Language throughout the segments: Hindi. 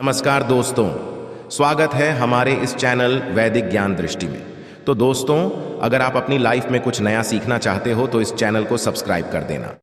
नमस्कार दोस्तों, स्वागत है हमारे इस चैनल वैदिक ज्ञान दृष्टि में। तो दोस्तों, अगर आप अपनी लाइफ में कुछ नया सीखना चाहते हो तो इस चैनल को सब्सक्राइब कर देना।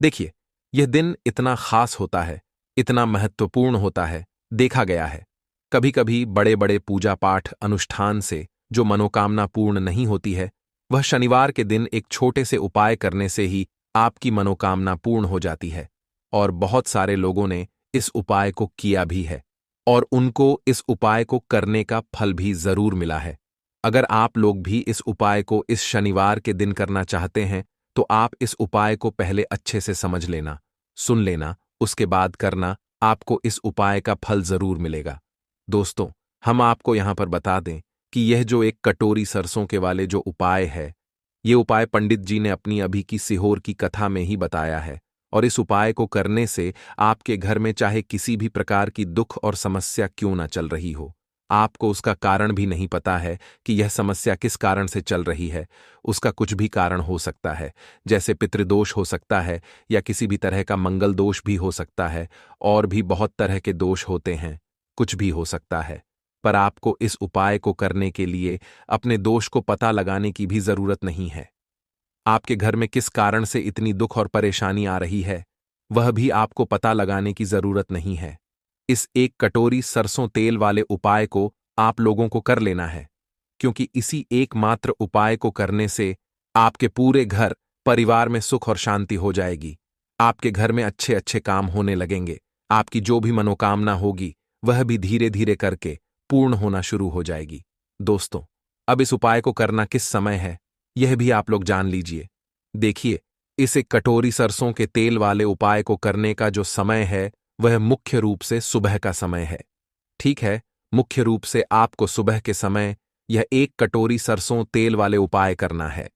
देखिए, यह दिन इतना खास होता है, इतना महत्वपूर्ण होता है, देखा गया है। कभी-कभी बड़े-बड़े पूजा पाठ अनुष्ठान से जो मनोकामना पूर्ण नहीं होती है, वह शनिवार के दिन एक छोटे से उपाय करने से ही आपकी मनोकामना पूर्ण हो जाती है। और बहुत सारे लोगों ने इस उपाय को किया भी है और उनको इस उपाय को करने का फल भी जरूर मिला है। अगर आप लोग भी इस उपाय को इस शनिवार के दिन करना चाहते हैं, तो आप इस उपाय को पहले अच्छे से समझ लेना, सुन लेना, उसके बाद करना, आपको इस उपाय का फल जरूर मिलेगा। दोस्तों, हम आपको यहां पर बता दें कि यह जो एक कटोरी सरसों के वाले जो उपाय है, ये उपाय पंडित जी ने अपनी अभी की सिहोर की कथा में ही बताया है। और इस उपाय को करने से आपके घर में चाहे किसी भी प्रकार की दुख और समस्या क्यों ना चल रही हो, आपको उसका कारण भी नहीं पता है कि यह समस्या किस कारण से चल रही है। उसका कुछ भी कारण हो सकता है, जैसे पितृदोष हो सकता है या किसी भी तरह का मंगल दोष भी हो सकता है, और भी बहुत तरह के दोष होते हैं, कुछ भी हो सकता है। पर आपको इस उपाय को करने के लिए अपने दोष को पता लगाने की भी जरूरत नहीं है। आपके घर में किस कारण से इतनी दुख और परेशानी आ रही है, वह भी आपको पता लगाने की जरूरत नहीं है। इस एक कटोरी सरसों तेल वाले उपाय को आप लोगों को कर लेना है, क्योंकि इसी एकमात्र उपाय को करने से आपके पूरे घर परिवार में सुख और शांति हो जाएगी। आपके घर में अच्छे अच्छे काम होने लगेंगे। आपकी जो भी मनोकामना होगी, वह भी धीरे धीरे करके पूर्ण होना शुरू हो जाएगी। दोस्तों, अब इस उपाय को करना किस समय है, यह भी आप लोग जान लीजिए। देखिए, इस एक कटोरी सरसों के तेल वाले उपाय को करने का जो समय है, वह मुख्य रूप से सुबह का समय है। ठीक है, मुख्य रूप से आपको सुबह के समय यह एक कटोरी सरसों तेल वाले उपाय करना है।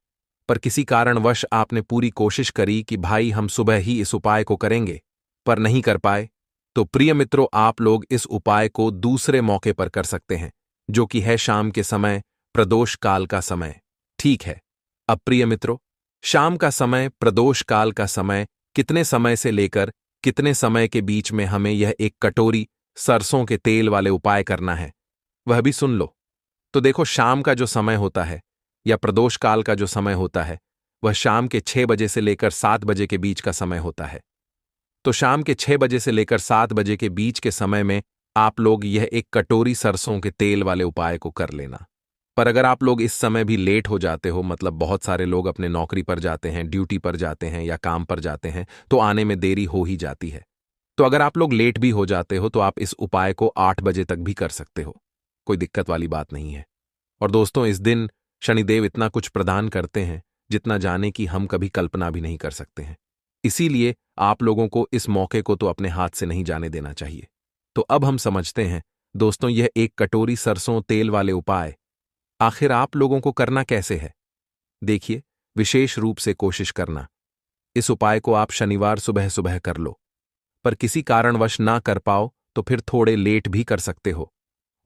पर किसी कारणवश आपने पूरी कोशिश करी कि भाई हम सुबह ही इस उपाय को करेंगे, पर नहीं कर पाए, तो प्रिय मित्रों, आप लोग इस उपाय को दूसरे मौके पर कर सकते हैं, जो कि है शाम के समय, प्रदोष काल का समय। ठीक है, अब प्रिय मित्रों, शाम का समय, प्रदोष काल का समय, कितने समय से लेकर कितने समय के बीच में हमें यह एक कटोरी सरसों के तेल वाले उपाय करना है, वह भी सुन लो। तो देखो, शाम का जो समय होता है या प्रदोष काल का जो समय होता है, वह शाम के 6 बजे से लेकर 7 बजे के बीच का समय होता है। तो शाम के 6 बजे से लेकर 7 बजे के बीच के समय में आप लोग यह एक कटोरी सरसों के तेल वाले उपाय को कर लेना। पर अगर आप लोग इस समय भी लेट हो जाते हो, मतलब बहुत सारे लोग अपने नौकरी पर जाते हैं, ड्यूटी पर जाते हैं या काम पर जाते हैं, तो आने में देरी हो ही जाती है। तो अगर आप लोग लेट भी हो जाते हो, तो आप इस उपाय को 8 बजे तक भी कर सकते हो, कोई दिक्कत वाली बात नहीं है। और दोस्तों, इस दिन शनिदेव इतना कुछ प्रदान करते हैं, जितना जाने की हम कभी कल्पना भी नहीं कर सकते हैं। इसीलिए आप लोगों को इस मौके को तो अपने हाथ से नहीं जाने देना चाहिए। तो अब हम समझते हैं दोस्तों, यह एक कटोरी सरसों तेल वाले उपाय आखिर आप लोगों को करना कैसे है। देखिए, विशेष रूप से कोशिश करना, इस उपाय को आप शनिवार सुबह सुबह कर लो। पर किसी कारणवश ना कर पाओ तो फिर थोड़े लेट भी कर सकते हो।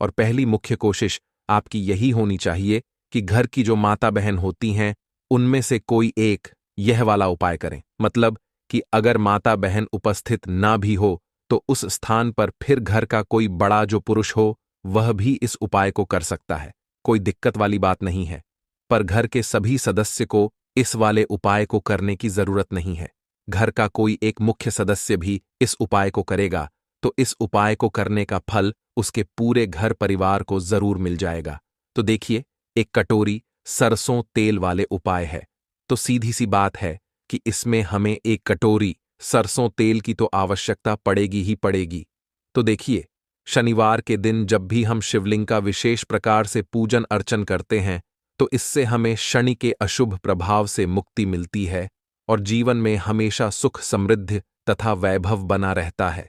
और पहली मुख्य कोशिश आपकी यही होनी चाहिए कि घर की जो माता बहन होती हैं, उनमें से कोई एक यह वाला उपाय करें। मतलब कि अगर माता बहन उपस्थित ना भी हो, तो उस स्थान पर फिर घर का कोई बड़ा जो पुरुष हो, वह भी इस उपाय को कर सकता है, कोई दिक्कत वाली बात नहीं है। पर घर के सभी सदस्य को इस वाले उपाय को करने की जरूरत नहीं है। घर का कोई एक मुख्य सदस्य भी इस उपाय को करेगा तो इस उपाय को करने का फल उसके पूरे घर परिवार को जरूर मिल जाएगा। तो देखिए, एक कटोरी सरसों तेल वाले उपाय है। तो सीधी सी बात है कि इसमें हमें एक कटोरी सरसों तेल की तो आवश्यकता पड़ेगी ही पड़ेगी। तो देखिए, शनिवार के दिन जब भी हम शिवलिंग का विशेष प्रकार से पूजन अर्चन करते हैं तो इससे हमें शनि के अशुभ प्रभाव से मुक्ति मिलती है और जीवन में हमेशा सुख समृद्धि तथा वैभव बना रहता है।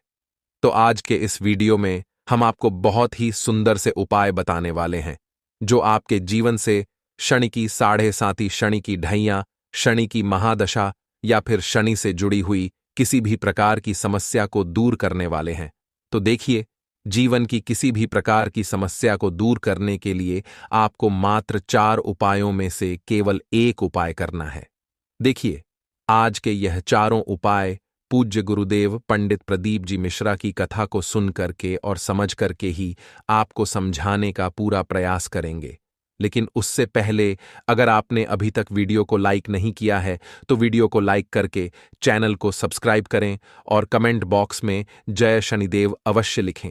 तो आज के इस वीडियो में हम आपको बहुत ही सुंदर से उपाय बताने वाले हैं जो आपके जीवन से शनि की 7.5 शनि की ढैया, शनि की महादशा या फिर शनि से जुड़ी हुई किसी भी प्रकार की समस्या को दूर करने वाले हैं। तो देखिए, जीवन की किसी भी प्रकार की समस्या को दूर करने के लिए आपको मात्र 4 उपायों में से केवल एक उपाय करना है। देखिए, आज के यह चारों उपाय पूज्य गुरुदेव पंडित प्रदीप जी मिश्रा की कथा को सुन करके और समझ करके ही आपको समझाने का पूरा प्रयास करेंगे। लेकिन उससे पहले अगर आपने अभी तक वीडियो को लाइक नहीं किया है तो वीडियो को लाइक करके चैनल को सब्सक्राइब करें और कमेंट बॉक्स में जय शनिदेव अवश्य लिखें।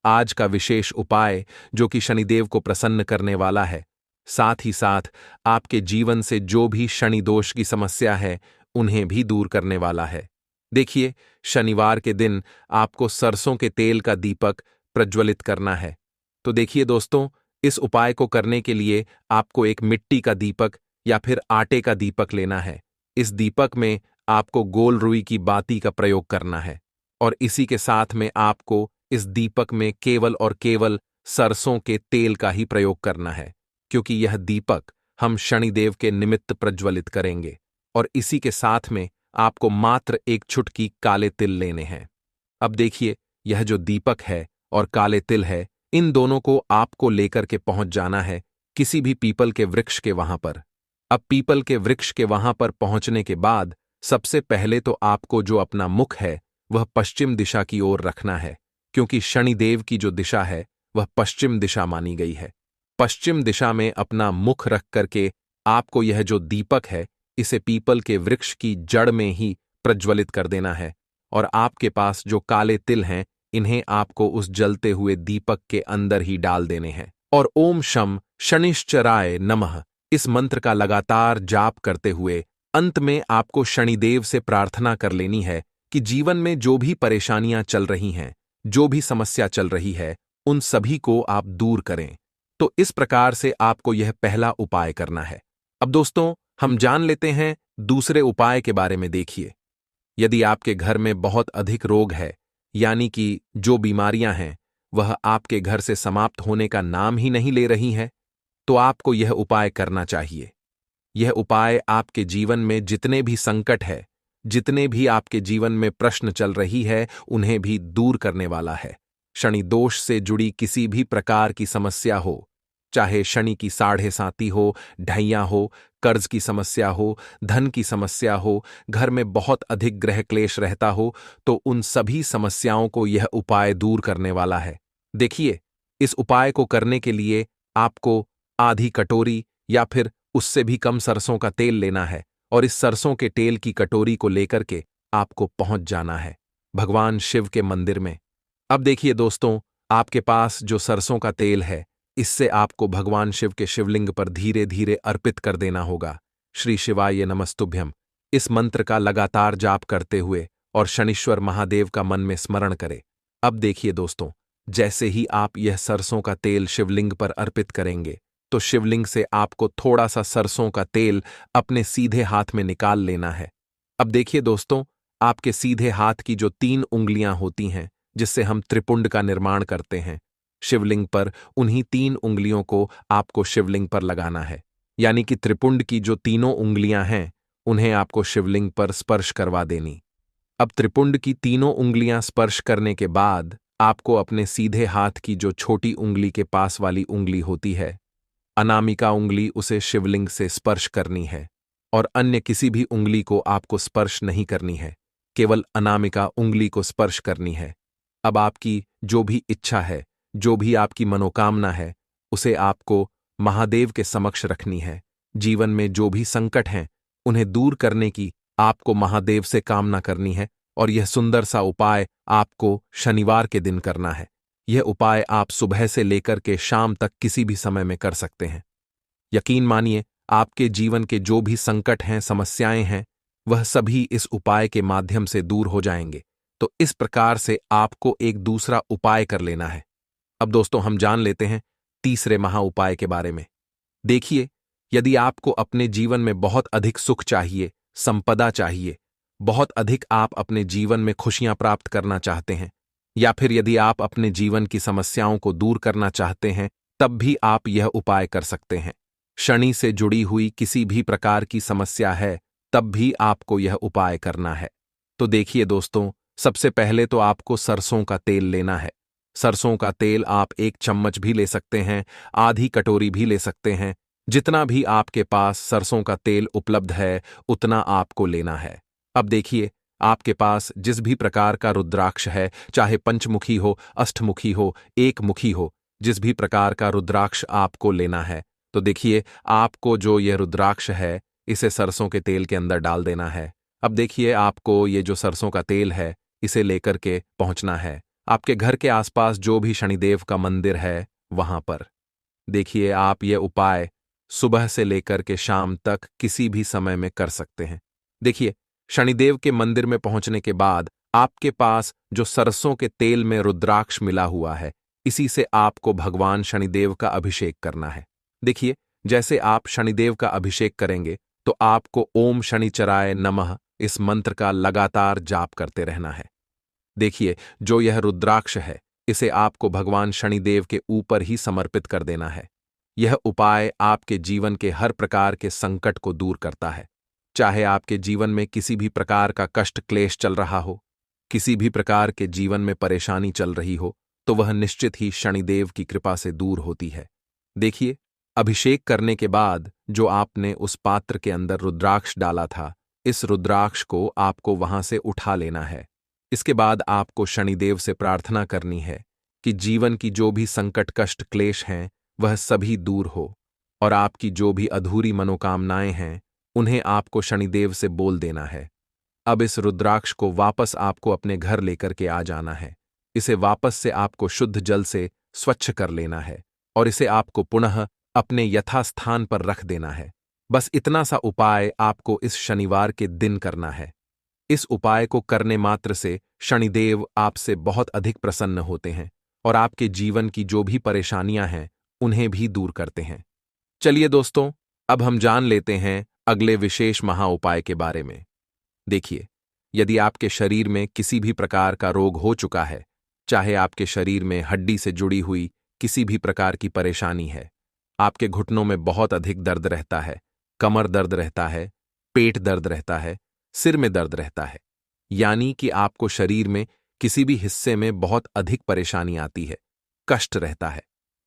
आज का विशेष उपाय जो कि शनिदेव को प्रसन्न करने वाला है, साथ ही साथ आपके जीवन से जो भी शनि दोष की समस्या है उन्हें भी दूर करने वाला है। देखिए, शनिवार के दिन आपको सरसों के तेल का दीपक प्रज्वलित करना है। तो देखिए दोस्तों, इस उपाय को करने के लिए आपको एक मिट्टी का दीपक या फिर आटे का दीपक लेना है। इस दीपक में आपको गोल रुई की बाती का प्रयोग करना है और इसी के साथ में आपको इस दीपक में केवल और केवल सरसों के तेल का ही प्रयोग करना है, क्योंकि यह दीपक हम शनिदेव के निमित्त प्रज्वलित करेंगे। और इसी के साथ में आपको मात्र एक चुटकी काले तिल लेने हैं। अब देखिए, यह जो दीपक है और काले तिल है, इन दोनों को आपको लेकर के पहुंच जाना है किसी भी पीपल के वृक्ष के वहां पर। अब पीपल के वृक्ष के वहां पर पहुंचने के बाद सबसे पहले तो आपको जो अपना मुख है वह पश्चिम दिशा की ओर रखना है, क्योंकि शनिदेव की जो दिशा है वह पश्चिम दिशा मानी गई है। पश्चिम दिशा में अपना मुख रख करके आपको यह जो दीपक है इसे पीपल के वृक्ष की जड़ में ही प्रज्वलित कर देना है और आपके पास जो काले तिल हैं इन्हें आपको उस जलते हुए दीपक के अंदर ही डाल देने हैं और ओम शम शनिश्चराय नमः इस मंत्र का लगातार जाप करते हुए अंत में आपको शनिदेव से प्रार्थना कर लेनी है कि जीवन में जो भी परेशानियां चल रही हैं, जो भी समस्या चल रही है, उन सभी को आप दूर करें। तो इस प्रकार से आपको यह पहला उपाय करना है। अब दोस्तों, हम जान लेते हैं दूसरे उपाय के बारे में। देखिए, यदि आपके घर में बहुत अधिक रोग है, यानी कि जो बीमारियां हैं वह आपके घर से समाप्त होने का नाम ही नहीं ले रही हैं, तो आपको यह उपाय करना चाहिए। यह उपाय आपके जीवन में जितने भी संकट है, जितने भी आपके जीवन में प्रश्न चल रही है, उन्हें भी दूर करने वाला है। शनि दोष से जुड़ी किसी भी प्रकार की समस्या हो, चाहे शनि की 7.5 हो, ढैया हो, कर्ज की समस्या हो, धन की समस्या हो, घर में बहुत अधिक ग्रह क्लेश रहता हो, तो उन सभी समस्याओं को यह उपाय दूर करने वाला है। देखिए, इस उपाय को करने के लिए आपको आधी कटोरी या फिर उससे भी कम सरसों का तेल लेना है और इस सरसों के तेल की कटोरी को लेकर के आपको पहुंच जाना है भगवान शिव के मंदिर में। अब देखिए दोस्तों, आपके पास जो सरसों का तेल है इससे आपको भगवान शिव के शिवलिंग पर धीरे धीरे अर्पित कर देना होगा। श्री शिवाय नमस्तुभ्यम इस मंत्र का लगातार जाप करते हुए और शनीश्वर महादेव का मन में स्मरण करें। अब देखिए दोस्तों, जैसे ही आप यह सरसों का तेल शिवलिंग पर अर्पित करेंगे तो शिवलिंग से आपको थोड़ा सा सरसों का तेल अपने सीधे हाथ में निकाल लेना है। अब देखिए दोस्तों, आपके सीधे हाथ की जो 3 उंगलियां होती हैं जिससे हम त्रिपुंड का निर्माण करते हैं, शिवलिंग पर उन्हीं 3 उंगलियों को आपको शिवलिंग पर लगाना है। यानी कि त्रिपुंड की जो तीनों उंगलियां हैं उन्हें आपको शिवलिंग पर स्पर्श करवा देनी। अब त्रिपुंड की तीनों उंगलियां स्पर्श करने के बाद आपको अपने सीधे हाथ की जो छोटी उंगली के पास वाली उंगली होती है, अनामिका उंगली, उसे शिवलिंग से स्पर्श करनी है और अन्य किसी भी उंगली को आपको स्पर्श नहीं करनी है, केवल अनामिका उंगली को स्पर्श करनी है। अब आपकी जो भी इच्छा है, जो भी आपकी मनोकामना है, उसे आपको महादेव के समक्ष रखनी है। जीवन में जो भी संकट हैं उन्हें दूर करने की आपको महादेव से कामना करनी है और यह सुंदर सा उपाय आपको शनिवार के दिन करना है। यह उपाय आप सुबह से लेकर के शाम तक किसी भी समय में कर सकते हैं। यकीन मानिए, आपके जीवन के जो भी संकट हैं, समस्याएं हैं, वह सभी इस उपाय के माध्यम से दूर हो जाएंगे। तो इस प्रकार से आपको एक दूसरा उपाय कर लेना है। अब दोस्तों, हम जान लेते हैं तीसरे महा उपाय के बारे में। देखिए, यदि आपको अपने जीवन में बहुत अधिक सुख चाहिए, संपदा चाहिए, बहुत अधिक आप अपने जीवन में खुशियां प्राप्त करना चाहते हैं, या फिर यदि आप अपने जीवन की समस्याओं को दूर करना चाहते हैं, तब भी आप यह उपाय कर सकते हैं। शनि से जुड़ी हुई किसी भी प्रकार की समस्या है, तब भी आपको यह उपाय करना है। तो देखिए दोस्तों, सबसे पहले तो आपको सरसों का तेल लेना है। सरसों का तेल आप 1 चम्मच भी ले सकते हैं, आधी कटोरी भी ले सकते हैं। जितना भी आपके पास सरसों का तेल उपलब्ध है, उतना आपको लेना है। अब देखिए, आपके पास जिस भी प्रकार का रुद्राक्ष है, चाहे पंचमुखी हो, अष्टमुखी हो, एकमुखी हो, जिस भी प्रकार का रुद्राक्ष आपको लेना है, तो देखिए, आपको जो यह रुद्राक्ष है, इसे सरसों के तेल के अंदर डाल देना है। अब देखिए, आपको ये जो सरसों का तेल है, इसे लेकर के पहुंचना है आपके घर के आसपास जो भी शनिदेव का मंदिर है, वहां पर। देखिए, आप ये उपाय सुबह से लेकर के शाम तक किसी भी समय में कर सकते हैं। देखिए, शनिदेव के मंदिर में पहुंचने के बाद आपके पास जो सरसों के तेल में रुद्राक्ष मिला हुआ है, इसी से आपको भगवान शनिदेव का अभिषेक करना है। देखिए, जैसे आप शनिदेव का अभिषेक करेंगे, तो आपको ओम शनिचराय नमः इस मंत्र का लगातार जाप करते रहना है। देखिए, जो यह रुद्राक्ष है, इसे आपको भगवान शनिदेव के ऊपर ही समर्पित कर देना है। यह उपाय आपके जीवन के हर प्रकार के संकट को दूर करता है। चाहे आपके जीवन में किसी भी प्रकार का कष्ट क्लेश चल रहा हो, किसी भी प्रकार के जीवन में परेशानी चल रही हो, तो वह निश्चित ही शनिदेव की कृपा से दूर होती है। देखिए, अभिषेक करने के बाद जो आपने उस पात्र के अंदर रुद्राक्ष डाला था, इस रुद्राक्ष को आपको वहां से उठा लेना है। इसके बाद आपको शनिदेव से प्रार्थना करनी है कि जीवन की जो भी संकट कष्ट क्लेश हैं, वह सभी दूर हो, और आपकी जो भी अधूरी मनोकामनाएं हैं, उन्हें आपको शनिदेव से बोल देना है। अब इस रुद्राक्ष को वापस आपको अपने घर लेकर के आ जाना है। इसे वापस से आपको शुद्ध जल से स्वच्छ कर लेना है और इसे आपको पुनः अपने यथास्थान पर रख देना है। बस इतना सा उपाय आपको इस शनिवार के दिन करना है। इस उपाय को करने मात्र से शनिदेव आपसे बहुत अधिक प्रसन्न होते हैं और आपके जीवन की जो भी परेशानियां हैं, उन्हें भी दूर करते हैं। चलिए दोस्तों, अब हम जान लेते हैं अगले विशेष महा उपाय के बारे में। देखिए, यदि आपके शरीर में किसी भी प्रकार का रोग हो चुका है, चाहे आपके शरीर में हड्डी से जुड़ी हुई किसी भी प्रकार की परेशानी है, आपके घुटनों में बहुत अधिक दर्द रहता है, कमर दर्द रहता है, पेट दर्द रहता है, सिर में दर्द रहता है, यानी कि आपको शरीर में किसी भी हिस्से में बहुत अधिक परेशानी आती है, कष्ट रहता है।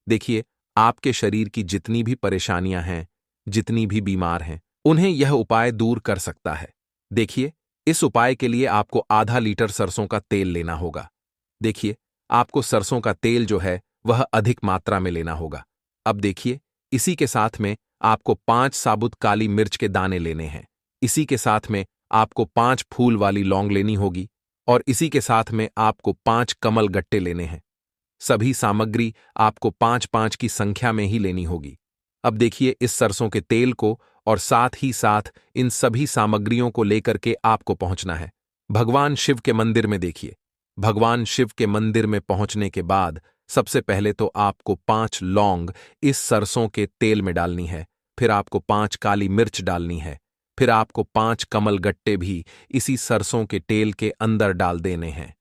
देखिए, आपके शरीर की जितनी भी परेशानियां हैं, जितनी भी बीमार हैं, उन्हें यह उपाय दूर कर सकता है। देखिए, इस उपाय के लिए आपको आधा लीटर सरसों का तेल लेना होगा। देखिए, आपको सरसों का तेल जो है, वह अधिक मात्रा में लेना होगा। अब देखिए, इसी के साथ में आपको 5 साबुत काली मिर्च के दाने लेने हैं। इसी के साथ में आपको 5 फूल वाली लौंग लेनी होगी और इसी के साथ में आपको 5 कमल गट्टे लेने हैं। सभी सामग्री आपको 5-5 की संख्या में ही लेनी होगी। अब देखिए, इस सरसों के तेल को और साथ ही साथ इन सभी सामग्रियों को लेकर के आपको पहुंचना है भगवान शिव के मंदिर में। देखिए, भगवान शिव के मंदिर में पहुंचने के बाद सबसे पहले तो आपको 5 लौंग इस सरसों के तेल में डालनी है, फिर आपको 5 काली मिर्च डालनी है, फिर आपको 5 कमल गट्टे भी इसी सरसों के तेल के अंदर डाल देने हैं।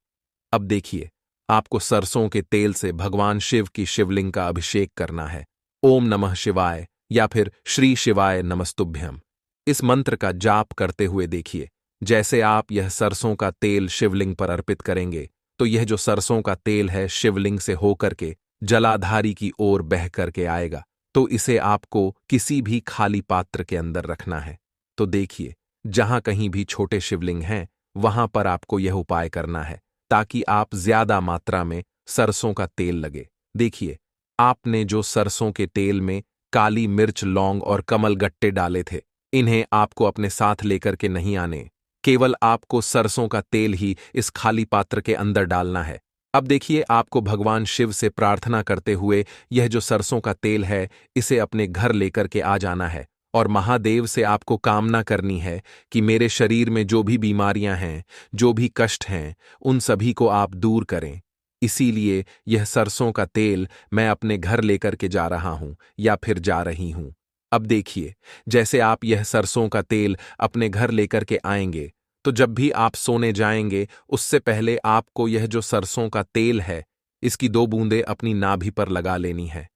अब देखिए, आपको सरसों के तेल से भगवान शिव की शिवलिंग का अभिषेक करना है। ओम नमः शिवाय या फिर श्री शिवाय नमस्तुभ्यम इस मंत्र का जाप करते हुए देखिए, जैसे आप यह सरसों का तेल शिवलिंग पर अर्पित करेंगे, तो यह जो सरसों का तेल है शिवलिंग से होकर के जलाधारी की ओर बह करके आएगा। तो इसे आपको किसी भी खाली पात्र के अंदर रखना है। तो देखिए, जहां कहीं भी छोटे शिवलिंग हैं, वहां पर आपको यह उपाय करना है ताकि आप ज्यादा मात्रा में सरसों का तेल लगे। देखिए, आपने जो सरसों के तेल में काली मिर्च, लौंग और कमल गट्टे डाले थे, इन्हें आपको अपने साथ लेकर के नहीं आने, केवल आपको सरसों का तेल ही इस खाली पात्र के अंदर डालना है। अब देखिए, आपको भगवान शिव से प्रार्थना करते हुए यह जो सरसों का तेल है, इसे अपने घर लेकर के आ जाना है और महादेव से आपको कामना करनी है कि मेरे शरीर में जो भी बीमारियां हैं, जो भी कष्ट हैं, उन सभी को आप दूर करें। इसीलिए यह सरसों का तेल मैं अपने घर लेकर के जा रहा हूं या फिर जा रही हूं। अब देखिए, जैसे आप यह सरसों का तेल अपने घर लेकर के आएंगे, तो जब भी आप सोने जाएंगे उससे पहले आपको यह जो सरसों का तेल है, इसकी 2 बूंदें अपनी नाभि पर लगा लेनी है।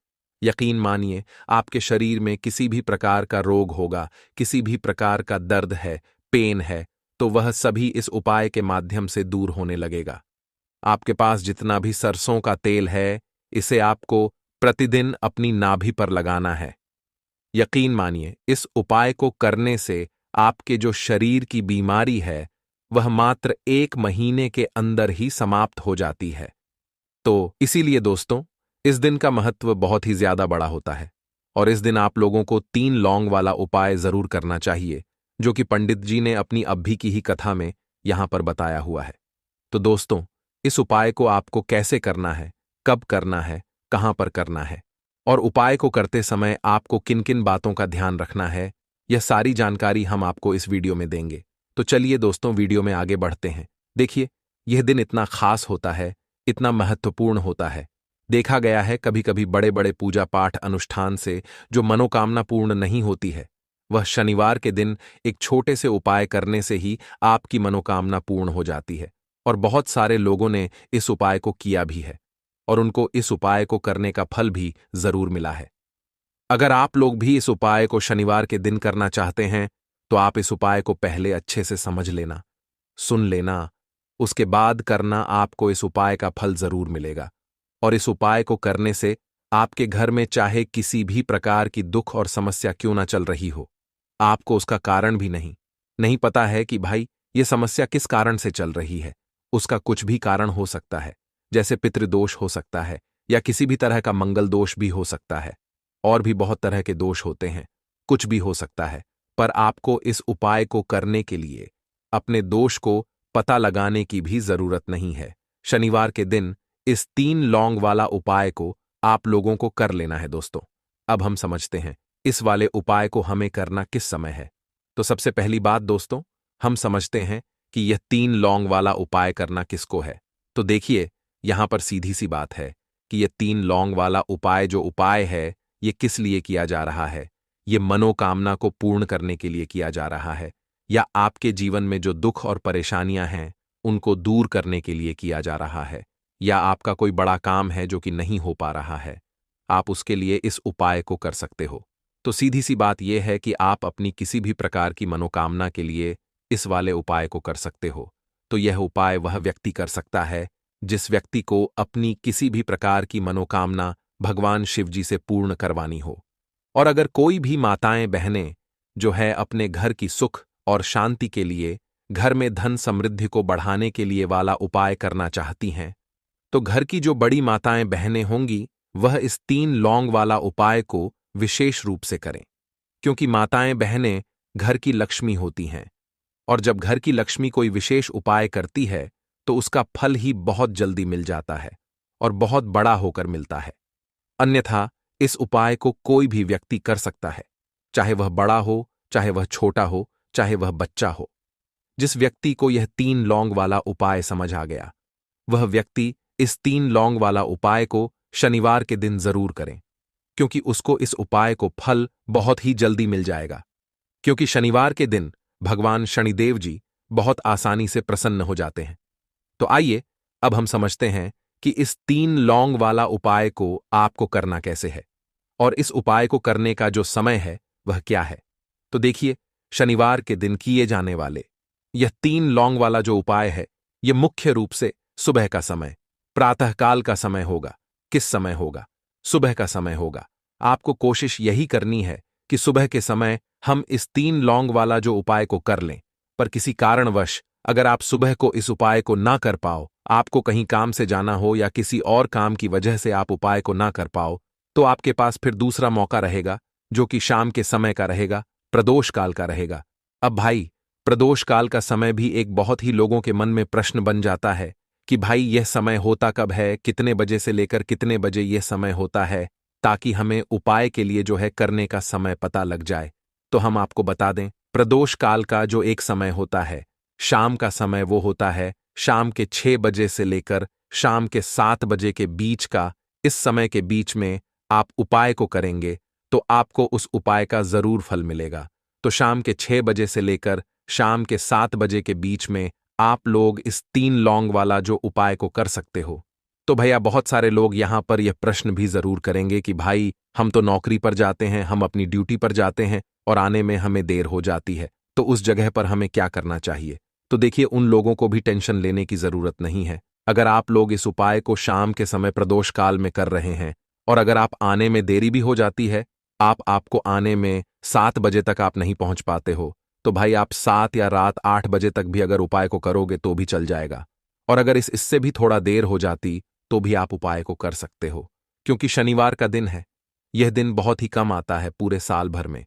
यकीन मानिए, आपके शरीर में किसी भी प्रकार का रोग होगा, किसी भी प्रकार का दर्द है, पेन है, तो वह सभी इस उपाय के माध्यम से दूर होने लगेगा। आपके पास जितना भी सरसों का तेल है, इसे आपको प्रतिदिन अपनी नाभि पर लगाना है। यकीन मानिए, इस उपाय को करने से आपके जो शरीर की बीमारी है, वह मात्र 1 महीने के अंदर ही समाप्त हो जाती है। तो इसीलिए दोस्तों, इस दिन का महत्व बहुत ही ज्यादा बड़ा होता है और इस दिन आप लोगों को 3 लौंग वाला उपाय जरूर करना चाहिए, जो कि पंडित जी ने अपनी अभी की ही कथा में यहां पर बताया हुआ है। तो दोस्तों, इस उपाय को आपको कैसे करना है, कब करना है, कहां पर करना है और उपाय को करते समय आपको किन किन बातों का ध्यान रखना है, यह सारी जानकारी हम आपको इस वीडियो में देंगे। तो चलिए दोस्तों, वीडियो में आगे बढ़ते हैं। देखिए, यह दिन इतना खास होता है, इतना महत्वपूर्ण होता है। देखा गया है, कभी कभी बड़े बड़े पूजा पाठ अनुष्ठान से जो मनोकामना पूर्ण नहीं होती है, वह शनिवार के दिन एक छोटे से उपाय करने से ही आपकी मनोकामना पूर्ण हो जाती है। और बहुत सारे लोगों ने इस उपाय को किया भी है और उनको इस उपाय को करने का फल भी जरूर मिला है। अगर आप लोग भी इस उपाय को शनिवार के दिन करना चाहते हैं, तो आप इस उपाय को पहले अच्छे से समझ लेना, सुन लेना, उसके बाद करना। आपको इस उपाय का फल जरूर मिलेगा और इस उपाय को करने से आपके घर में चाहे किसी भी प्रकार की दुख और समस्या क्यों ना चल रही हो, आपको उसका कारण भी नहीं पता है कि भाई ये समस्या किस कारण से चल रही है। उसका कुछ भी कारण हो सकता है, जैसे पितृदोष हो सकता है या किसी भी तरह का मंगल दोष भी हो सकता है, और भी बहुत तरह के दोष होते हैं, कुछ भी हो सकता है। पर आपको इस उपाय को करने के लिए अपने दोष को पता लगाने की भी जरूरत नहीं है। शनिवार के दिन इस 3 लौंग वाला उपाय को आप लोगों को कर लेना है दोस्तों। अब हम समझते हैं इस वाले उपाय को हमें करना किस समय है। तो सबसे पहली बात दोस्तों, हम समझते हैं कि यह 3 लौंग वाला उपाय करना किसको है। तो देखिए, यहां पर सीधी सी बात है कि यह 3 लौंग वाला उपाय जो उपाय है, ये किस लिए किया जा रहा है। ये मनोकामना को पूर्ण करने के लिए किया जा रहा है, या आपके जीवन में जो दुख और परेशानियां हैं उनको दूर करने के लिए किया जा रहा है, या आपका कोई बड़ा काम है जो कि नहीं हो पा रहा है, आप उसके लिए इस उपाय को कर सकते हो। तो सीधी सी बात यह है कि आप अपनी किसी भी प्रकार की मनोकामना के लिए इस वाले उपाय को कर सकते हो। तो यह उपाय वह व्यक्ति कर सकता है जिस व्यक्ति को अपनी किसी भी प्रकार की मनोकामना भगवान शिव जी से पूर्ण करवानी हो। और अगर कोई भी माताएं बहनें जो है अपने घर की सुख और शांति के लिए, घर में धन समृद्धि को बढ़ाने के लिए वाला उपाय करना चाहती हैं, तो घर की जो बड़ी माताएं बहनें होंगी, वह इस 3 लौंग वाला उपाय को विशेष रूप से करें, क्योंकि माताएं बहनें घर की लक्ष्मी होती हैं और जब घर की लक्ष्मी कोई विशेष उपाय करती है तो उसका फल ही बहुत जल्दी मिल जाता है और बहुत बड़ा होकर मिलता है। अन्यथा इस उपाय को कोई भी व्यक्ति कर सकता है, चाहे वह बड़ा हो, चाहे वह छोटा हो, चाहे वह बच्चा हो। जिस व्यक्ति को यह 3 लौंग वाला उपाय समझ आ गया, वह व्यक्ति इस 3 लौंग वाला उपाय को शनिवार के दिन जरूर करें, क्योंकि उसको इस उपाय को फल बहुत ही जल्दी मिल जाएगा। क्योंकि शनिवार के दिन भगवान शनिदेव जी बहुत आसानी से प्रसन्न हो जाते हैं। तो आइए अब हम समझते हैं कि इस 3 लौंग वाला उपाय को आपको करना कैसे है और इस उपाय को करने का जो समय है वह क्या है। तो देखिए, शनिवार के दिन किए जाने वाले यह 3 लौंग वाला जो उपाय है, यह मुख्य रूप से सुबह का समय, प्रातःकाल का समय होगा। किस समय होगा? सुबह का समय होगा। आपको कोशिश यही करनी है कि सुबह के समय हम इस 3 लौंग वाला जो उपाय को कर लें। पर किसी कारणवश अगर आप सुबह को इस उपाय को ना कर पाओ, आपको कहीं काम से जाना हो या किसी और काम की वजह से आप उपाय को ना कर पाओ, तो आपके पास फिर दूसरा मौका रहेगा जो कि शाम के समय का रहेगा, प्रदोष काल का रहेगा। अब भाई, प्रदोष काल का समय भी एक बहुत ही लोगों के मन में प्रश्न बन जाता है कि भाई यह समय होता कब है, कितने बजे से लेकर कितने बजे यह समय होता है, ताकि हमें उपाय के लिए जो है करने का समय पता लग जाए। तो हम आपको बता दें, प्रदोष काल का जो एक समय होता है, शाम का समय, वो होता है शाम के 6 बजे से लेकर शाम के 7 बजे के बीच का। इस समय के बीच में आप उपाय को करेंगे तो आपको उस उपाय का जरूर फल मिलेगा। तो शाम के 6 बजे से लेकर शाम के 7 बजे के बीच में आप लोग इस 3 लौंग वाला जो उपाय को कर सकते हो। तो भैया, बहुत सारे लोग यहां पर यह प्रश्न भी जरूर करेंगे कि भाई हम तो नौकरी पर जाते हैं, हम अपनी ड्यूटी पर जाते हैं और आने में हमें देर हो जाती है, तो उस जगह पर हमें क्या करना चाहिए। तो देखिए, उन लोगों को भी टेंशन लेने की जरूरत नहीं है। अगर आप लोग इस उपाय को शाम के समय प्रदोष काल में कर रहे हैं और अगर आप आने में देरी भी हो जाती है, आपको आने में 7 बजे तक आप नहीं पहुंच पाते हो, तो भाई आप 7 या रात 8 बजे तक भी अगर उपाय को करोगे तो भी चल जाएगा। और अगर इससे भी थोड़ा देर हो जाती तो भी आप उपाय को कर सकते हो, क्योंकि शनिवार का दिन है। यह दिन बहुत ही कम आता है पूरे साल भर में,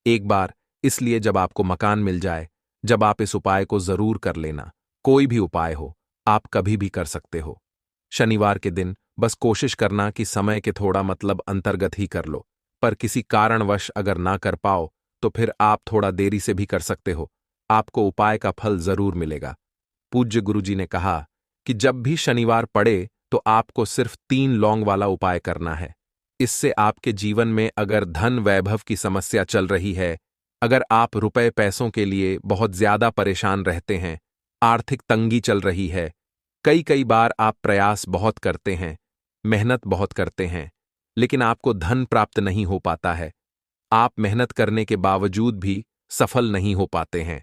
एक बार। इसलिए जब आपको मकान मिल जाए, जब आप इस उपाय को जरूर कर लेना। कोई भी उपाय हो, आप कभी भी कर सकते हो। शनिवार के दिन बस कोशिश करना कि समय के थोड़ा अंतर्गत ही कर लो, पर किसी कारणवश अगर ना कर पाओ तो फिर आप थोड़ा देरी से भी कर सकते हो, आपको उपाय का फल जरूर मिलेगा। पूज्य गुरुजी ने कहा कि जब भी शनिवार पड़े तो आपको सिर्फ 3 लौंग वाला उपाय करना है। इससे आपके जीवन में अगर धन वैभव की समस्या चल रही है, अगर आप रुपए पैसों के लिए बहुत ज्यादा परेशान रहते हैं, आर्थिक तंगी चल रही है, कई कई बार आप प्रयास बहुत करते हैं, मेहनत बहुत करते हैं, लेकिन आपको धन प्राप्त नहीं हो पाता है, आप मेहनत करने के बावजूद भी सफल नहीं हो पाते हैं,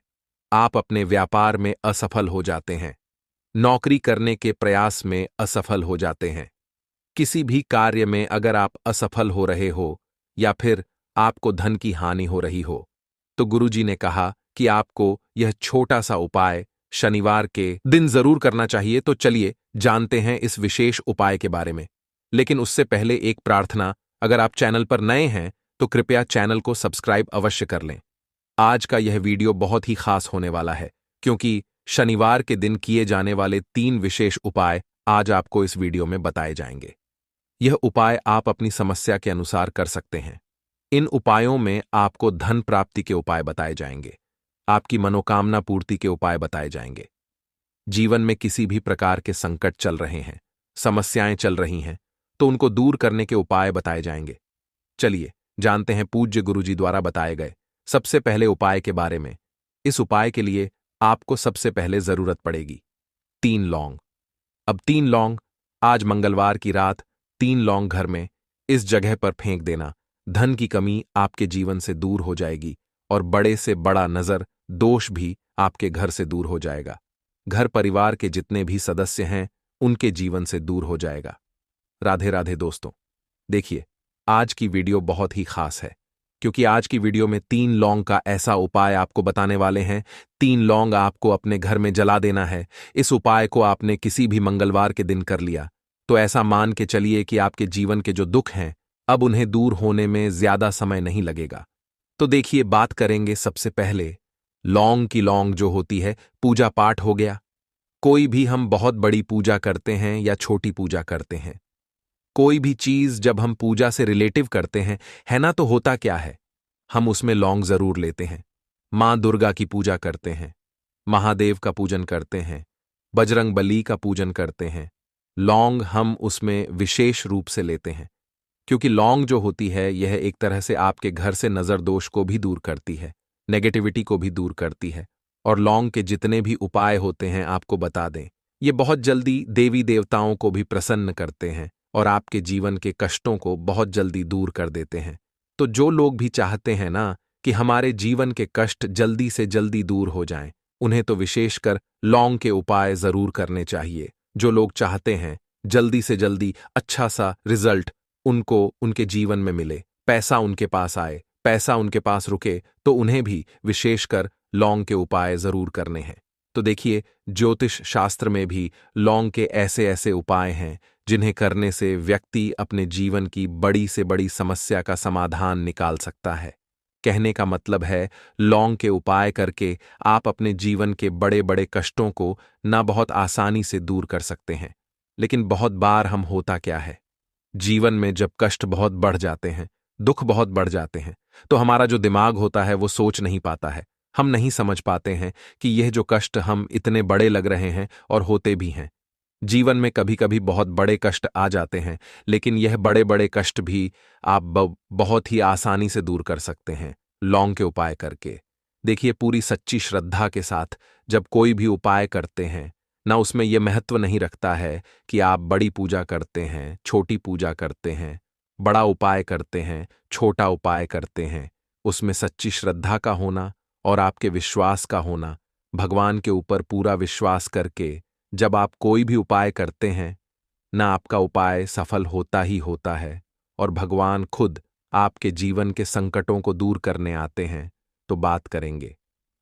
आप अपने व्यापार में असफल हो जाते हैं, नौकरी करने के प्रयास में असफल हो जाते हैं, किसी भी कार्य में अगर आप असफल हो रहे हो या फिर आपको धन की हानि हो रही हो, तो गुरुजी ने कहा कि आपको यह छोटा सा उपाय शनिवार के दिन जरूर करना चाहिए। तो चलिए जानते हैं इस विशेष उपाय के बारे में। लेकिन उससे पहले एक प्रार्थना, अगर आप चैनल पर नए हैं तो कृपया चैनल को सब्सक्राइब अवश्य कर लें। आज का यह वीडियो बहुत ही खास होने वाला है, क्योंकि शनिवार के दिन किए जाने वाले 3 विशेष उपाय आज आपको इस वीडियो में बताए जाएंगे। यह उपाय आप अपनी समस्या के अनुसार कर सकते हैं। इन उपायों में आपको धन प्राप्ति के उपाय बताए जाएंगे, आपकी मनोकामना पूर्ति के उपाय बताए जाएंगे। जीवन में किसी भी प्रकार के संकट चल रहे हैं, समस्याएं चल रही हैं, तो उनको दूर करने के उपाय बताए जाएंगे। चलिए जानते हैं पूज्य गुरुजी द्वारा बताए गए सबसे पहले उपाय के बारे में। इस उपाय के लिए आपको सबसे पहले जरूरत पड़ेगी 3 लौंग। अब 3 लौंग, आज मंगलवार की रात 3 लौंग घर में इस जगह पर फेंक देना। धन की कमी आपके जीवन से दूर हो जाएगी और बड़े से बड़ा नजर दोष भी आपके घर से दूर हो जाएगा। घर परिवार के जितने भी सदस्य हैं उनके जीवन से दूर हो जाएगा। राधे राधे दोस्तों। देखिए, आज की वीडियो बहुत ही खास है, क्योंकि आज की वीडियो में 3 लौंग का ऐसा उपाय आपको बताने वाले हैं। 3 लौंग आपको अपने घर में जला देना है। इस उपाय को आपने किसी भी मंगलवार के दिन कर लिया तो ऐसा मान के चलिए कि आपके जीवन के जो दुख हैं अब उन्हें दूर होने में ज्यादा समय नहीं लगेगा। तो देखिए, बात करेंगे सबसे पहले लौंग की। लौंग जो होती है, पूजा पाठ हो गया। कोई भी हम बहुत बड़ी पूजा करते हैं या छोटी पूजा करते हैं, कोई भी चीज जब हम पूजा से रिलेटिव करते हैं, है ना, तो होता क्या है, हम उसमें लौंग जरूर लेते हैं। मां दुर्गा की पूजा करते हैं, महादेव का पूजन करते हैं, बजरंग बली का पूजन करते हैं, लौंग हम उसमें विशेष रूप से लेते हैं, क्योंकि लौंग जो होती है यह एक तरह से आपके घर से नजर दोष को भी दूर करती है, नेगेटिविटी को भी दूर करती है। और लौंग के जितने भी उपाय होते हैं, आपको बता दें, ये बहुत जल्दी देवी देवताओं को भी प्रसन्न करते हैं और आपके जीवन के कष्टों को बहुत जल्दी दूर कर देते हैं। तो जो लोग भी चाहते हैं ना कि हमारे जीवन के कष्ट जल्दी से जल्दी दूर हो जाएं, उन्हें तो विशेषकर लौंग के उपाय जरूर करने चाहिए। जो लोग चाहते हैं जल्दी से जल्दी अच्छा सा रिजल्ट उनको उनके जीवन में मिले, पैसा उनके पास आए, पैसा उनके पास रुके, तो उन्हें भी विशेषकर लौंग के उपाय जरूर करने हैं। तो देखिए, ज्योतिष शास्त्र में भी लौंग के ऐसे ऐसे उपाय हैं जिन्हें करने से व्यक्ति अपने जीवन की बड़ी से बड़ी समस्या का समाधान निकाल सकता है। कहने का मतलब है, लौंग के उपाय करके आप अपने जीवन के बड़े बड़े कष्टों को ना बहुत आसानी से दूर कर सकते हैं। लेकिन बहुत बार हम होता क्या है, जीवन में जब कष्ट बहुत बढ़ जाते हैं, दुख बहुत बढ़ जाते हैं, तो हमारा जो दिमाग होता है वो सोच नहीं पाता है। हम नहीं समझ पाते हैं कि यह जो कष्ट हम इतने बड़े लग रहे हैं और होते भी हैं। जीवन में कभी कभी बहुत बड़े कष्ट आ जाते हैं, लेकिन यह बड़े बड़े कष्ट भी आप बहुत ही आसानी से दूर कर सकते हैं लौंग के उपाय करके। देखिए, पूरी सच्ची श्रद्धा के साथ जब कोई भी उपाय करते हैं ना, उसमें यह महत्व नहीं रखता है कि आप बड़ी पूजा करते हैं, छोटी पूजा करते हैं, बड़ा उपाय करते हैं, छोटा उपाय करते हैं। उसमें सच्ची श्रद्धा का होना और आपके विश्वास का होना, भगवान के ऊपर पूरा विश्वास करके जब आप कोई भी उपाय करते हैं ना, आपका उपाय सफल होता ही होता है और भगवान खुद आपके जीवन के संकटों को दूर करने आते हैं। तो बात करेंगे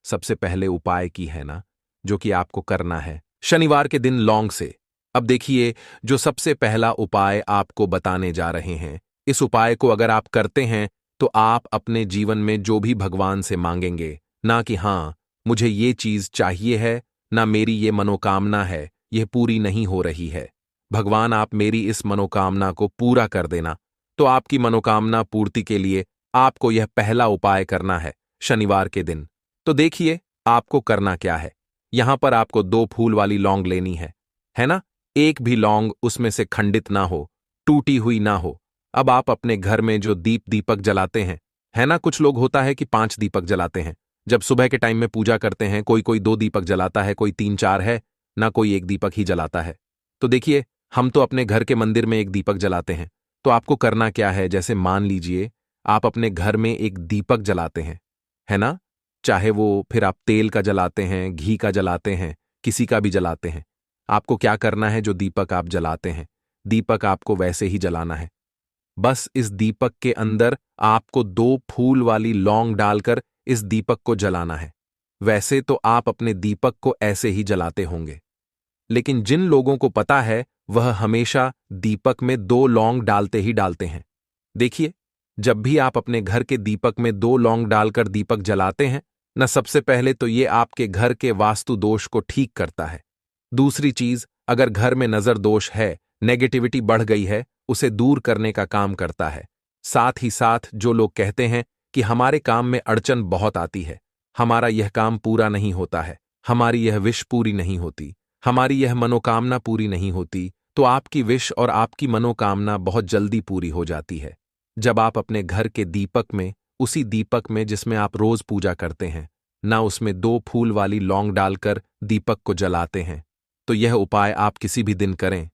सबसे पहले उपाय की, है ना, जो कि आपको करना है शनिवार के दिन लौंग से। अब देखिए, जो सबसे पहला उपाय आपको बताने जा रहे हैं, इस उपाय को अगर आप करते हैं तो आप अपने जीवन में जो भी भगवान से मांगेंगे, ना कि हाँ मुझे ये चीज चाहिए है, ना मेरी ये मनोकामना है, यह पूरी नहीं हो रही है, भगवान आप मेरी इस मनोकामना को पूरा कर देना। तो आपकी मनोकामना पूर्ति के लिए आपको यह पहला उपाय करना है शनिवार के दिन। तो देखिए, आपको करना क्या है। यहां पर आपको 2 फूल वाली लौंग लेनी है ना। एक भी लौंग उसमें से खंडित ना हो, टूटी हुई ना हो। अब आप अपने घर में जो दीपक जलाते हैं, है ना, कुछ लोग होता है कि 5 दीपक जलाते हैं। जब सुबह के टाइम में पूजा करते हैं, कोई कोई 2 दीपक जलाता है, कोई 3-4 है ना, कोई 1 दीपक ही जलाता है। तो देखिए, हम तो अपने घर के मंदिर में 1 दीपक जलाते हैं। तो आपको करना क्या है, जैसे मान लीजिए आप अपने घर में 1 दीपक जलाते हैं, है ना, चाहे वो फिर आप तेल का जलाते हैं, घी का जलाते हैं, किसी का भी जलाते हैं। आपको क्या करना है, जो दीपक आप जलाते हैं, दीपक आपको वैसे ही जलाना है। बस इस दीपक के अंदर आपको 2 फूल वाली लौंग डालकर इस दीपक को जलाना है। वैसे तो आप अपने दीपक को ऐसे ही जलाते होंगे, लेकिन जिन लोगों को पता है वह हमेशा दीपक में 2 लौंग डालते ही डालते हैं। देखिए, जब भी आप अपने घर के दीपक में 2 लौंग डालकर दीपक जलाते हैं न, सबसे पहले तो ये आपके घर के वास्तु दोष को ठीक करता है। दूसरी चीज, अगर घर में नजर दोष है, नेगेटिविटी बढ़ गई है, उसे दूर करने का काम करता है। साथ ही साथ जो लोग कहते हैं कि हमारे काम में अड़चन बहुत आती है, हमारा यह काम पूरा नहीं होता है, हमारी यह विश पूरी नहीं होती, हमारी यह मनोकामना पूरी नहीं होती, तो आपकी विश और आपकी मनोकामना बहुत जल्दी पूरी हो जाती है। जब आप अपने घर के दीपक में, उसी दीपक में जिसमें आप रोज पूजा करते हैं ना, उसमें 2 फूल वाली लौंग डालकर दीपक को जलाते हैं, तो यह उपाय आप किसी भी दिन करें।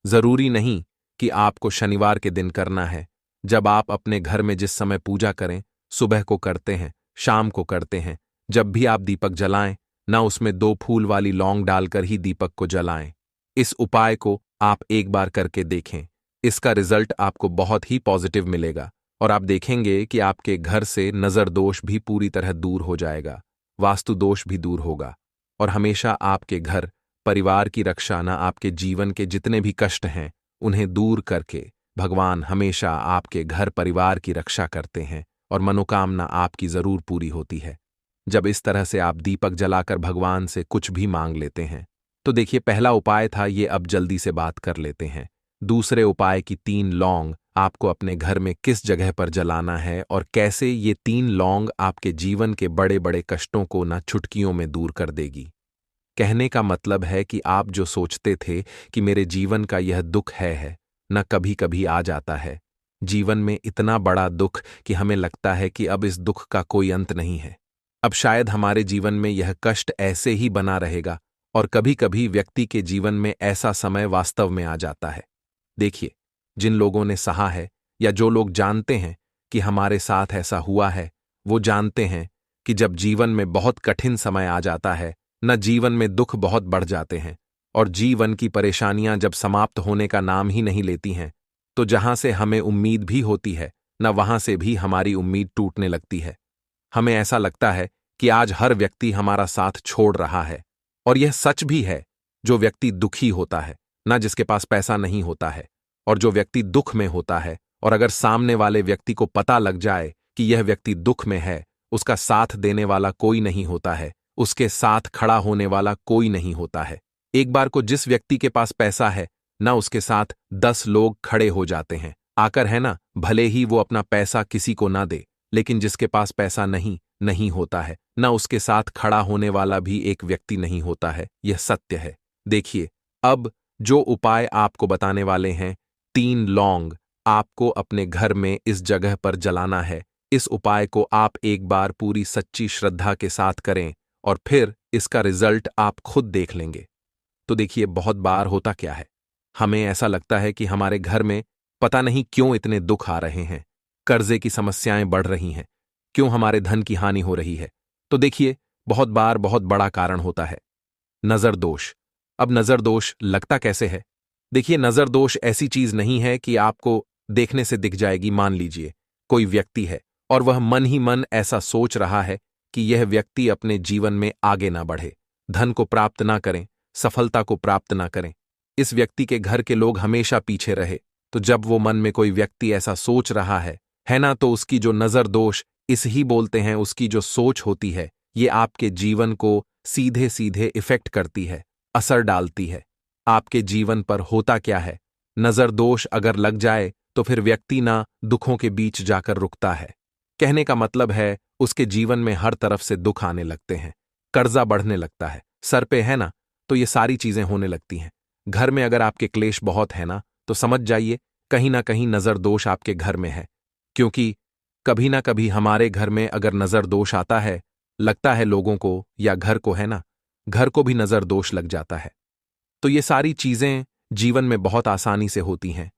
जरूरी नहीं कि आपको शनिवार के दिन करना है। जब आप अपने घर में जिस समय पूजा करें, सुबह को करते हैं, शाम को करते हैं, जब भी आप दीपक जलाएं ना, उसमें 2 फूल वाली लौंग डालकर ही दीपक को जलाएं। इस उपाय को आप एक बार करके देखें, इसका रिजल्ट आपको बहुत ही पॉजिटिव मिलेगा और आप देखेंगे कि आपके घर से नजर दोष भी पूरी तरह दूर हो जाएगा, वास्तु दोष भी दूर होगा और हमेशा आपके घर परिवार की रक्षा ना, आपके जीवन के जितने भी कष्ट हैं उन्हें दूर करके भगवान हमेशा आपके घर परिवार की रक्षा करते हैं और मनोकामना आपकी जरूर पूरी होती है। जब इस तरह से आप दीपक जलाकर भगवान से कुछ भी मांग लेते हैं, तो देखिए, पहला उपाय था ये, अब जल्दी से बात कर लेते हैं। दूसरे उपाय की 3 लौंग आपको अपने घर में किस जगह पर जलाना है और कैसे ये 3 लौंग आपके जीवन के बड़े बड़े कष्टों को ना चुटकियों में दूर कर देगी। कहने का मतलब है कि आप जो सोचते थे कि मेरे जीवन का यह दुख है न, कभी कभी आ जाता है जीवन में इतना बड़ा दुख कि हमें लगता है कि अब इस दुख का कोई अंत नहीं है, अब शायद हमारे जीवन में यह कष्ट ऐसे ही बना रहेगा। और कभी कभी व्यक्ति के जीवन में ऐसा समय वास्तव में आ जाता है। देखिए, जिन लोगों ने सहा है या जो लोग जानते हैं कि हमारे साथ ऐसा हुआ है, वो जानते हैं कि जब जीवन में बहुत कठिन समय आ जाता है न, जीवन में दुख बहुत बढ़ जाते हैं और जीवन की परेशानियां जब समाप्त होने का नाम ही नहीं लेती हैं, तो जहां से हमें उम्मीद भी होती है न, वहां से भी हमारी उम्मीद टूटने लगती है। हमें ऐसा लगता है कि आज हर व्यक्ति हमारा साथ छोड़ रहा है और यह सच भी है। जो व्यक्ति दुखी होता है ना, जिसके पास पैसा नहीं होता है, और जो व्यक्ति दुख में होता है और अगर सामने वाले व्यक्ति को पता लग जाए कि यह व्यक्ति दुख में है, उसका साथ देने वाला कोई नहीं होता है, उसके साथ खड़ा होने वाला कोई नहीं होता है। एक बार को जिस व्यक्ति के पास पैसा है ना, उसके साथ 10 लोग खड़े हो जाते हैं आकर, है ना। भले ही वो अपना पैसा किसी को ना दे, लेकिन जिसके पास पैसा नहीं होता है ना, उसके साथ खड़ा होने वाला भी एक व्यक्ति नहीं होता है। यह सत्य है। देखिए, अब जो उपाय आपको बताने वाले हैं, 3 लौंग आपको अपने घर में इस जगह पर जलाना है। इस उपाय को आप एक बार पूरी सच्ची श्रद्धा के साथ करें और फिर इसका रिजल्ट आप खुद देख लेंगे। तो देखिए, बहुत बार होता क्या है, हमें ऐसा लगता है कि हमारे घर में पता नहीं क्यों इतने दुख आ रहे हैं, कर्जे की समस्याएं बढ़ रही हैं, क्यों हमारे धन की हानि हो रही है। तो देखिए, बहुत बार बहुत बड़ा कारण होता है नजर दोष। अब नजर दोष लगता कैसे है? देखिए, नजर दोष ऐसी चीज नहीं है कि आपको देखने से दिख जाएगी। मान लीजिए कोई व्यक्ति है और वह मन ही मन ऐसा सोच रहा है कि यह व्यक्ति अपने जीवन में आगे ना बढ़े, धन को प्राप्त ना करें, सफलता को प्राप्त ना करें, इस व्यक्ति के घर के लोग हमेशा पीछे रहे। तो जब वो मन में कोई व्यक्ति ऐसा सोच रहा है ना, तो उसकी जो नजर दोष इस ही बोलते हैं, उसकी जो सोच होती है, ये आपके जीवन को सीधे सीधे इफेक्ट करती है, असर डालती है। आपके जीवन पर होता क्या है, नजर दोष अगर लग जाए तो फिर व्यक्ति ना दुखों के बीच जाकर रुकता है। कहने का मतलब है, उसके जीवन में हर तरफ से दुख आने लगते हैं, कर्जा बढ़ने लगता है सर पे, है ना। तो ये सारी चीजें होने लगती हैं। घर में अगर आपके क्लेश बहुत है ना, तो समझ जाइए कहीं ना कहीं नजर दोष आपके घर में है। क्योंकि कभी ना कभी हमारे घर में अगर नजर दोष आता है, लगता है लोगों को या घर को, है ना, घर को भी नजर दोष लग जाता है। तो ये सारी चीजें जीवन में बहुत आसानी से होती हैं।